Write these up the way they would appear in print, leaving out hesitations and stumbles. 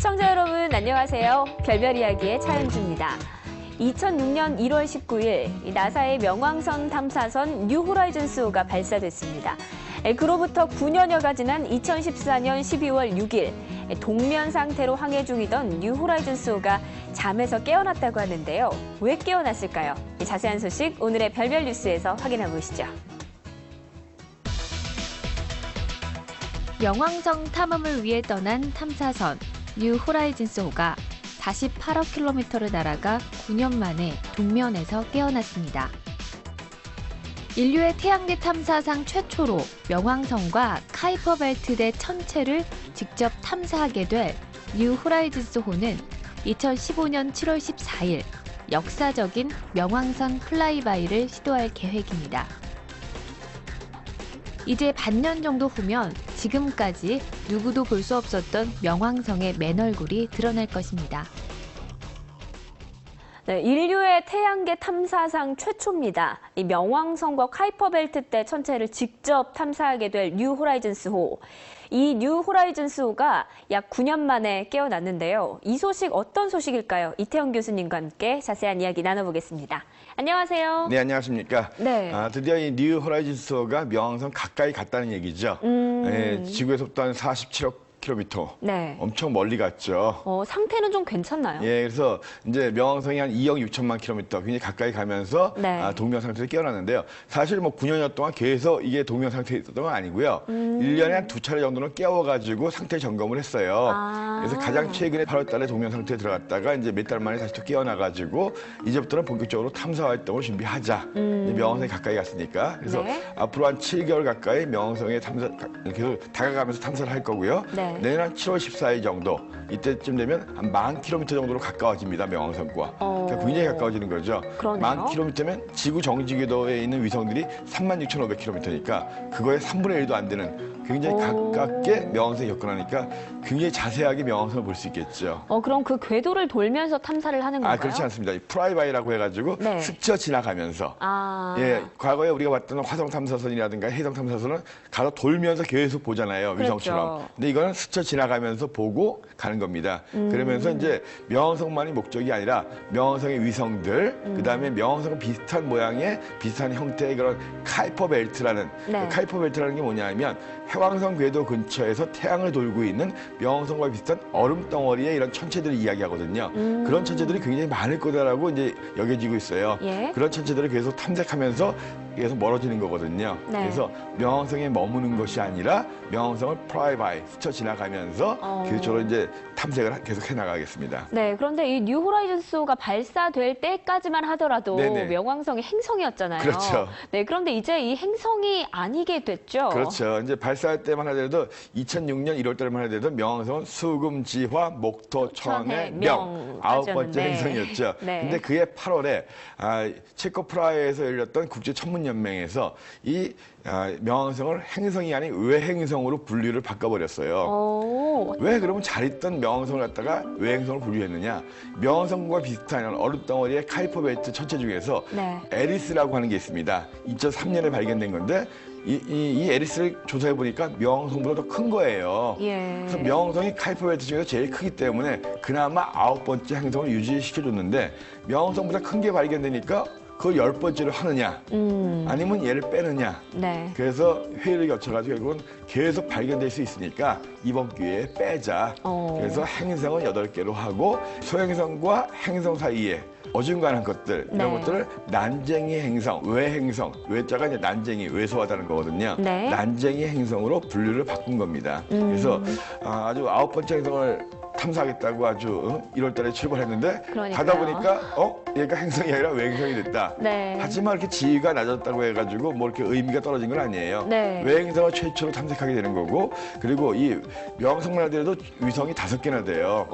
시청자 여러분 안녕하세요. 별별 이야기의 차은주입니다. 2006년 1월 19일 나사의 명왕성 탐사선 뉴 호라이즌스호가 발사됐습니다. 그로부터 9년여가 지난 2014년 12월 6일 동면 상태로 항해 중이던 뉴 호라이즌스호가 잠에서 깨어났다고 하는데요. 왜 깨어났을까요? 자세한 소식 오늘의 별별 뉴스에서 확인해 보시죠. 명왕성 탐험을 위해 떠난 탐사선 뉴 호라이즌스호가 48억 킬로미터를 날아가 9년 만에 동면에서 깨어났습니다. 인류의 태양계 탐사상 최초로 명왕성과 카이퍼 벨트대 천체를 직접 탐사하게 될 뉴 호라이즌스호는 2015년 7월 14일 역사적인 명왕성 플라이바이를 시도할 계획입니다. 이제 반년 정도 후면 지금까지 누구도 볼 수 없었던 명왕성의 맨 얼굴이 드러날 것입니다. 네, 인류의 태양계 탐사상 최초입니다. 이 명왕성과 카이퍼 벨트대 천체를 직접 탐사하게 될 뉴 호라이즌스호. 이 뉴 호라이즌스호가 약 9년 만에 깨어났는데요. 이 소식 어떤 소식일까요? 이태영 교수님과 함께 자세한 이야기 나눠보겠습니다. 안녕하세요. 네, 안녕하십니까. 네. 드디어 이 뉴 호라이즌스호가 명왕성 가까이 갔다는 얘기죠. 지구에서부터 한 47억 킬로미터. 네. 엄청 멀리 갔죠. 상태는 좀 괜찮나요? 예, 그래서 이제 명왕성이 한 2억 6천만 킬로미터 굉장히 가까이 가면서 네. 동면 상태에서 깨어났는데요. 사실 뭐 9년여 동안 계속 이게 동면 상태에 있었던 건 아니고요. 1년에 한 2차례 정도는 깨워가지고 상태 점검을 했어요. 그래서 가장 최근에 8월 달에 동면 상태에 들어갔다가 이제 몇 달 만에 다시 또 깨어나가지고 이제부터는 본격적으로 탐사 활동을 준비하자. 이제 명왕성이 가까이 갔으니까. 그래서 네. 앞으로 한 7개월 가까이 명왕성에 계속 다가가면서 탐사를 할 거고요. 네. 내년 한 7월 14일 정도 이때쯤 되면 한 10,000km 정도로 가까워집니다. 명왕성과. 그러니까 굉장히 가까워지는 거죠. 그러네요. 10,000km면 지구 정지궤도에 있는 위성들이 36,500km니까 그거의 3분의 1도 안 되는 굉장히 가깝게 명왕성에 접근하니까 굉장히 자세하게 명왕성을 볼 수 있겠죠. 그럼 그 궤도를 돌면서 탐사를 하는 건가요? 그렇지 않습니다. 프라이바이라고 해가지고 네. 스쳐 지나가면서. 예, 과거에 우리가 봤던 화성 탐사선이라든가 해성 탐사선은 가서 돌면서 계속 보잖아요. 위성처럼. 그렇죠. 근데 이거는 스쳐 지나가면서 보고 가는 겁니다. 그러면서 이제 명왕성만이 목적이 아니라 명왕성의 위성들, 그다음에 명왕성 비슷한 모양의 비슷한 형태의 그런 카이퍼 벨트라는 네. 카이퍼 벨트라는 게 뭐냐면 해왕성 궤도 근처에서 태양을 돌고 있는 명왕성과 비슷한 얼음 덩어리의 이런 천체들을 이야기하거든요. 그런 천체들이 굉장히 많을 거다라고 이제 여겨지고 있어요. 예. 그런 천체들을 계속 탐색하면서 계속 멀어지는 거거든요. 네. 그래서 명왕성에 머무는 것이 아니라 명왕성을 프라이바이 스쳐 지나가면서 계속적으로 이제 탐색을 계속 해나가겠습니다. 네, 그런데 이 뉴 호라이즌스호가 발사될 때까지만 하더라도 네네. 명왕성이 행성이었잖아요. 그렇죠. 네, 그런데 이제 이 행성이 아니게 됐죠. 그렇죠. 이제 발사할 때만 하더라도 2006년 1월 달만 하더라도 명왕성은 수금, 지화, 목토, 천해, 명 9번째 행성이었죠. 네. 근데 그해 8월에 체코 프라하에서 열렸던 국제 천문 연맹에서 이 명왕성을 행성이 아닌 외행성으로 분류를 바꿔버렸어요. 왜 그러면 잘 있던 명왕성을 갖다가 외행성으로 분류했느냐? 명왕성과 비슷한 얼음덩어리의 카이퍼 벨트 천체 중에서 네. 에리스라고 하는 게 있습니다. 2003년에 발견된 건데 이 에리스를 조사해 보니까 명왕성보다 더 큰 거예요. 예. 그래서 명왕성이 카이퍼 벨트 중에서 제일 크기 때문에 그나마 9번째 행성을 유지시켜줬는데 명왕성보다 큰 게 발견되니까 그걸 10번째로 하느냐 아니면 얘를 빼느냐. 네. 그래서 회의를 거쳐가지고 결국은 계속 발견될 수 있으니까 이번 기회에 빼자. 그래서 행성은 8개로 하고 소행성과 행성 사이에 어중간한 것들 이런 네. 것들을 난쟁이 행성, 외행성, 외자가 이제 난쟁이, 왜소하다는 거거든요. 네. 난쟁이 행성으로 분류를 바꾼 겁니다. 그래서 아주 9번째 행성을 탐사하겠다고 아주 1월 달에 출발했는데 그러니까요. 가다 보니까 얘가 행성이 아니라 외행성이 됐다. 네. 하지만 이렇게 지위가 낮았다고 해가지고 뭐 이렇게 의미가 떨어진 건 아니에요. 네. 외행성을 최초로 탐색하게 되는 거고 그리고 이 명왕성만 하더라도 위성이 5개나 돼요.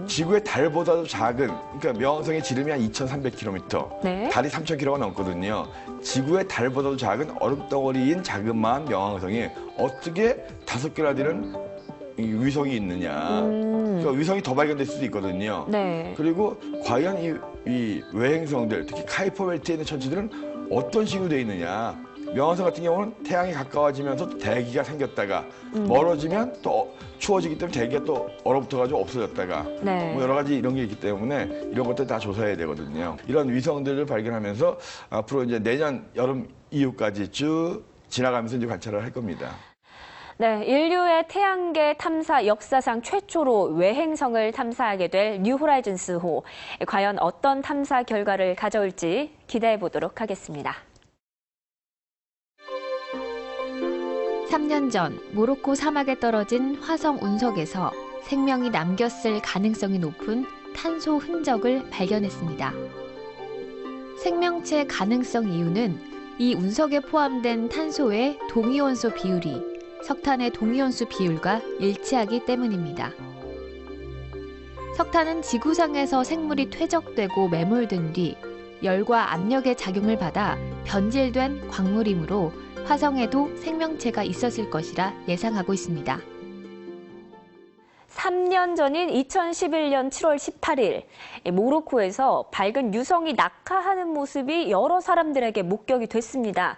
지구의 달보다도 작은 그러니까 명왕성의 지름이 한 2,300km, 네. 달이 3,000km가 넘거든요. 지구의 달보다도 작은 얼음덩어리인 자그마한 명왕성이 어떻게 5개나 되는 이 위성이 있느냐. 그러니까 위성이 더 발견될 수도 있거든요. 네. 그리고 과연 이 외행성들, 특히 카이퍼 벨트에 있는 천체들은 어떤 식으로 되어 있느냐. 명왕성 같은 경우는 태양이 가까워지면서 대기가 생겼다가 멀어지면 또 추워지기 때문에 대기가 또 얼어붙어가지고 없어졌다가 네. 뭐 여러 가지 이런 게 있기 때문에 이런 것들 다 조사해야 되거든요. 이런 위성들을 발견하면서 앞으로 이제 내년 여름 이후까지 쭉 지나가면서 이제 관찰을 할 겁니다. 네, 인류의 태양계 탐사 역사상 최초로 외행성을 탐사하게 될 뉴 호라이즌스호. 과연 어떤 탐사 결과를 가져올지 기대해 보도록 하겠습니다. 3년 전 모로코 사막에 떨어진 화성 운석에서 생명이 남겼을 가능성이 높은 탄소 흔적을 발견했습니다. 생명체 가능성 이유는 이 운석에 포함된 탄소의 동위원소 비율이 석탄의 동위원소 비율과 일치하기 때문입니다. 석탄은 지구상에서 생물이 퇴적되고 매몰된 뒤 열과 압력의 작용을 받아 변질된 광물이므로 화성에도 생명체가 있었을 것이라 예상하고 있습니다. 3년 전인 2011년 7월 18일, 모로코에서 밝은 유성이 낙하하는 모습이 여러 사람들에게 목격이 됐습니다.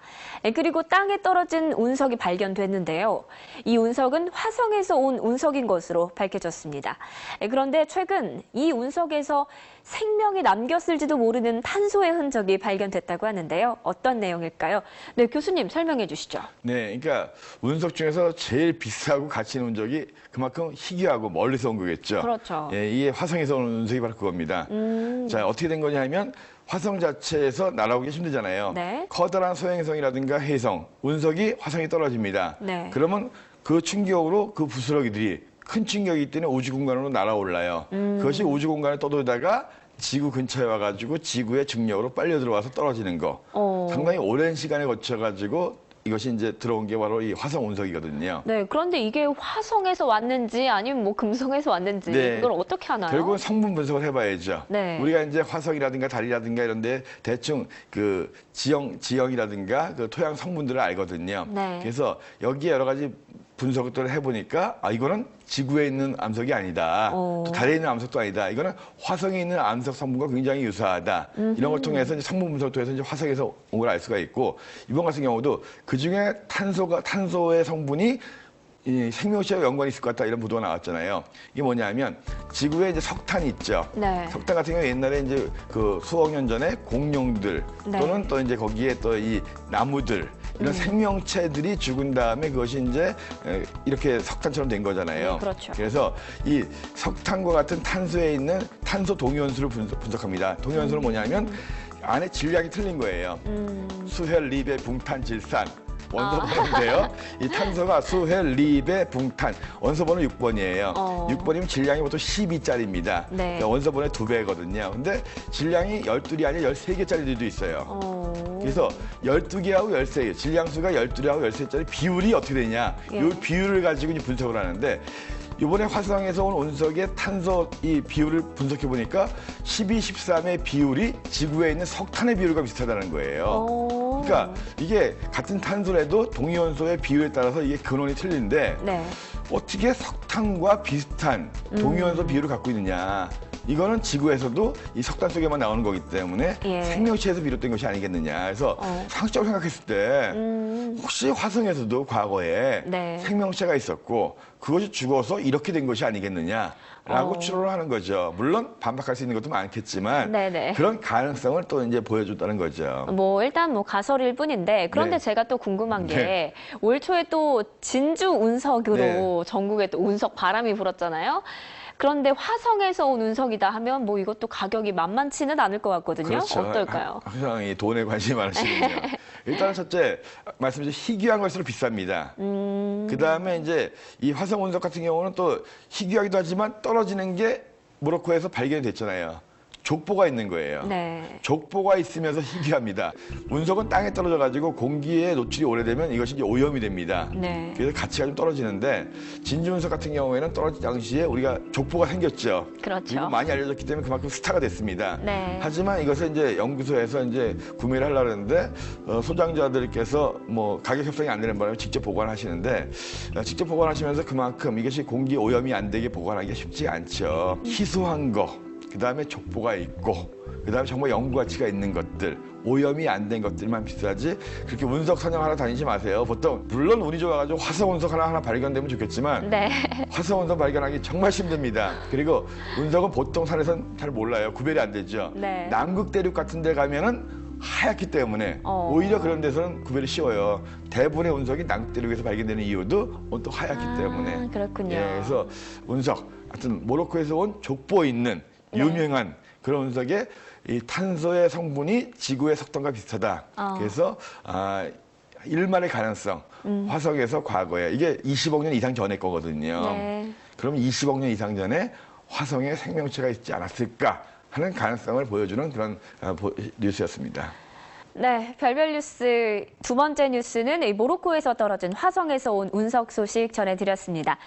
그리고 땅에 떨어진 운석이 발견됐는데요. 이 운석은 화성에서 온 운석인 것으로 밝혀졌습니다. 그런데 최근 이 운석에서 생명이 남겼을지도 모르는 탄소의 흔적이 발견됐다고 하는데요. 어떤 내용일까요? 네, 교수님 설명해 주시죠. 네, 그러니까 운석 중에서 제일 비싸고 가치 있는 운석이 그만큼 희귀하고 멀리서 온 거겠죠. 그렇죠. 예, 이게 화성에서 온 운석이 바로 그겁니다. 자, 어떻게 된 거냐 하면 화성 자체에서 날아오기 힘들잖아요. 네. 커다란 소행성이라든가 해성, 운석이 화성에 떨어집니다. 네. 그러면 그 충격으로 그 부스러기들이 큰 충격이기 때문에 우주 공간으로 날아올라요. 그것이 우주 공간에 떠돌다가 지구 근처에 와가지고 지구의 중력으로 빨려 들어와서 떨어지는 거. 상당히 오랜 시간에 거쳐가지고 이것이 이제 들어온 게 바로 이 화성 운석이거든요. 네, 그런데 이게 화성에서 왔는지 아니면 뭐 금성에서 왔는지 네. 이걸 어떻게 하나요? 결국은 성분 분석을 해봐야죠. 네. 우리가 이제 화성이라든가 달이라든가 이런데 대충 그 지형이라든가 그 토양 성분들을 알거든요. 네. 그래서 여기에 여러 가지 분석을 해보니까 이거는 지구에 있는 암석이 아니다. 또 달에 있는 암석도 아니다. 이거는 화성에 있는 암석 성분과 굉장히 유사하다. 이런 걸 통해서 이제 성분 분석을 통해서 이제 화성에서 온 걸 알 수가 있고 이번 같은 경우도 그 중에 탄소의 성분이 이 생명체와 연관이 있을 것 같다 이런 보도가 나왔잖아요. 이게 뭐냐면 지구에 이제 석탄이 있죠. 네. 석탄 같은 경우 옛날에 이제 그 수억 년 전에 공룡들 네. 또는 또 이제 거기에 또 이 나무들 이런 생명체들이 죽은 다음에 그것이 이제 이렇게 석탄처럼 된 거잖아요. 네, 그렇죠. 그래서 이 석탄과 같은 탄소에 있는 탄소 동위원소를 분석합니다. 동위원소는 뭐냐면 안에 질량이 틀린 거예요. 수헬, 리베, 붕탄, 질산. 원소번호인데요. 이 탄소가 수헬, 리베, 붕탄. 원소번호 6번이에요. 6번이면 질량이 보통 12짜리입니다. 네. 그러니까 원소번호의 2배거든요. 근데 질량이 12이 아니라 13개짜리들도 있어요. 그래서 12개하고 13개, 질량수가 12하고 13짜리 비율이 어떻게 되냐. 예. 이 비율을 가지고 이제 분석을 하는데 이번에 화성에서 온 운석의 탄소 이 비율을 분석해 보니까 12, 13의 비율이 지구에 있는 석탄의 비율과 비슷하다는 거예요. 그러니까 이게 같은 탄소라도 동위원소의 비율에 따라서 이게 근원이 틀린데 네. 어떻게 석탄과 비슷한 동위원소 비율을 갖고 있느냐. 이거는 지구에서도 이 석탄 속에만 나오는 거기 때문에 예. 생명체에서 비롯된 것이 아니겠느냐. 그래서 상식적으로 생각했을 때 혹시 화성에서도 과거에 네. 생명체가 있었고 그것이 죽어서 이렇게 된 것이 아니겠느냐라고 추론을 하는 거죠. 물론 반박할 수 있는 것도 많겠지만 네네. 그런 가능성을 또 이제 보여줬다는 거죠. 뭐 일단 뭐 가설일 뿐인데 그런데 네. 제가 또 궁금한 게 네. 올 초에 또 진주 운석으로 네. 전국에 또 운석 바람이 불었잖아요. 그런데 화성에서 온 운석이다 하면 뭐 이것도 가격이 만만치는 않을 것 같거든요. 그렇죠. 어떨까요? 항상 이 돈에 관심이 많으시군요. 일단은 첫째, 말씀드린 희귀한 것으로 비쌉니다. 그 다음에 이제 이 화성 운석 같은 경우는 또 희귀하기도 하지만 떨어지는 게 모로코에서 발견이 됐잖아요. 족보가 있는 거예요. 네. 족보가 있으면서 희귀합니다. 운석은 땅에 떨어져가지고 공기에 노출이 오래되면 이것이 이제 오염이 됩니다. 네. 그래서 가치가 좀 떨어지는데 진주 운석 같은 경우에는 떨어질 당시에 우리가 족보가 생겼죠. 그렇죠. 그리고 많이 알려졌기 때문에 그만큼 스타가 됐습니다. 네. 하지만 이것을 이제 연구소에서 이제 구매를 하려고 하는데 소장자들께서 뭐 가격 협상이 안 되는 바람에 직접 보관하시는데 직접 보관하시면서 그만큼 이것이 공기 오염이 안 되게 보관하기가 쉽지 않죠. 희소한 거. 그다음에 족보가 있고 그다음에 정말 연구 가치가 있는 것들, 오염이 안 된 것들만 비싸지 그렇게 운석 선양하러 다니지 마세요. 보통 물론 운이 좋아가지고 화성 운석 하나 발견되면 좋겠지만 네. 화성 운석 발견하기 정말 힘듭니다. 그리고 운석은 보통 산에서는 잘 몰라요. 구별이 안 되죠. 네. 남극 대륙 같은 데 가면은 하얗기 때문에 오히려 그런 데서는 구별이 쉬워요. 대부분의 운석이 남극 대륙에서 발견되는 이유도 또 하얗기 때문에. 그렇군요. 예, 그래서 운석, 하여튼 모로코에서 온 족보 있는 유명한 그런 운석에 이 탄소의 성분이 지구의 석탄과 비슷하다. 그래서 일말의 가능성, 화성에서 과거에 이게 20억 년 이상 전의 거거든요. 네. 그럼 20억 년 이상 전에 화성에 생명체가 있지 않았을까 하는 가능성을 보여주는 그런 뉴스였습니다. 네, 별별 뉴스 두 번째 뉴스는 이 모로코에서 떨어진 화성에서 온 운석 소식 전해드렸습니다.